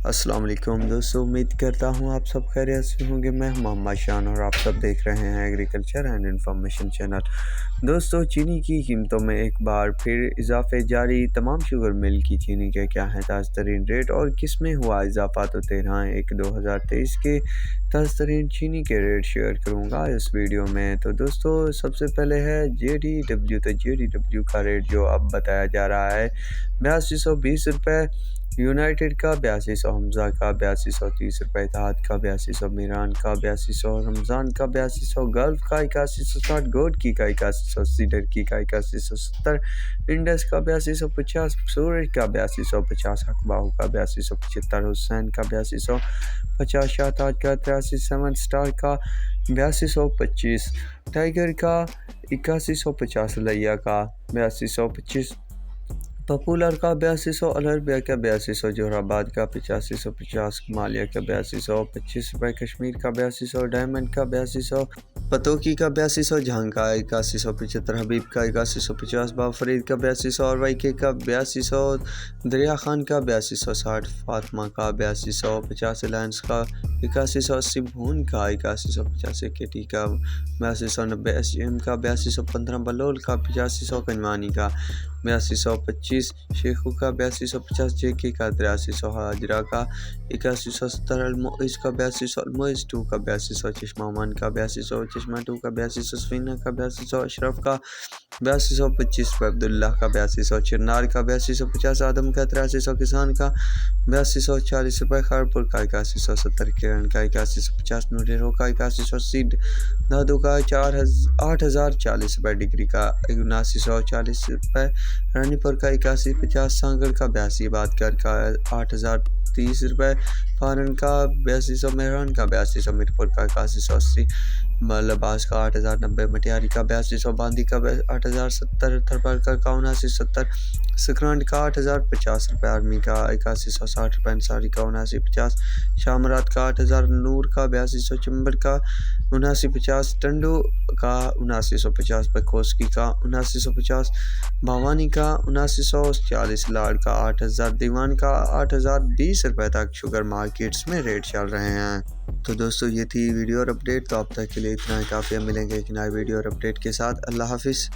السلام علیکم دوستو، امید کرتا ہوں آپ سب خیریت سے ہوں گے۔ میں محمد شان اور آپ سب دیکھ رہے ہیں ایگریکلچر اینڈ انفارمیشن چینل۔ دوستو، چینی کی قیمتوں میں ایک بار پھر اضافے جاری۔ تمام شوگر مل کی چینی کے کیا ہیں تازہ ترین ریٹ اور کس میں ہوا اضافہ؟ تو 13/1/2023 کے تازہ ترین چینی کے ریٹ شیئر کروں گا اس ویڈیو میں۔ تو دوستو، سب سے پہلے ہے JDW۔ تو JDW کا ریٹ جو اب بتایا جا رہا ہے 8220 روپے، یونائٹڈ کا 8200، حمزہ کا 8230 روپے، اتحاد کا 8200، میران کا 8200، رمضان کا 8200، گلف کا 8160، گوڈ کی کا 8100، سیڈر کی کا 8170، انڈس کا 8250، سورج کا 8250، حقباہو کا 8275، حسین کا 8250، شاہتاج کا 83، 7 سٹار کا 8225، ٹائیگر کا 8150، لیا کا 8225، پاپولر کا 8200، الربیہ کا 8200، جوہر آباد کا 8550، کمالیہ کا 8225 روپے، کشمیر کا 8200، ڈائمنڈ کا 8200، پتوکی کا 8200، جہاں کا 8175، حبیب کا 8150، باب فرید کا 8200، اور وائی کے کا 8200، دریا خان کا 8260، فاطمہ کا 8250، الائنس کا 8180، بھون کا 8150، کیٹی کا 8290، SGM کا 8215، بلول کا 8500، کنوانی کا 8225، شیخو کا 8250، JK کا 8300، حاجرہ کا 8170، المعز کا 8200، المعز 2 کا 8200، چشمہ من کا 8200، چشمہ 2 کا 8200، سفینہ کا 8200، اشرف کا 8225 روپے، عبداللہ کا 8200، چرنار کا 8250، آدم کا 8300، کسان کا 8240 روپے، خیرپور کا 8170، کرن کا 8150، نوریرو کا 8180، دادو کا 8040 روپے، ڈگری کا 7940 روپے، رانی پور کا 8150، سانگڑ کا 82، بادکر کا 8030 روپے، پارن کا 8200، مہران کا 8200، میرپور کا 8180، لباس کا 8090، مٹیاری کا 8200، باندی کا 8070، تھرپرکر کا 7970، سکرانڈ کا 8050 روپے، آرمی کا 8160 روپے، انصاری کا 7950، شامرات کا 8000، نور کا 8200، چمبر کا 7950، ٹنڈو کا 7950 روپے، کوسکی کا 7950، بھوانی کا 7940، لاڑ کا 8000، دیوان کا 8020 روپے تک شوگر مارکیٹس میں ریٹ چل رہے ہیں۔ تو دوستو، یہ تھی ویڈیو اور اپڈیٹ۔ تو اب تک کے لیے اتنا ہی کافی، ملیں گے ایک نئے ویڈیو اور اپڈیٹ کے ساتھ۔ اللہ حافظ۔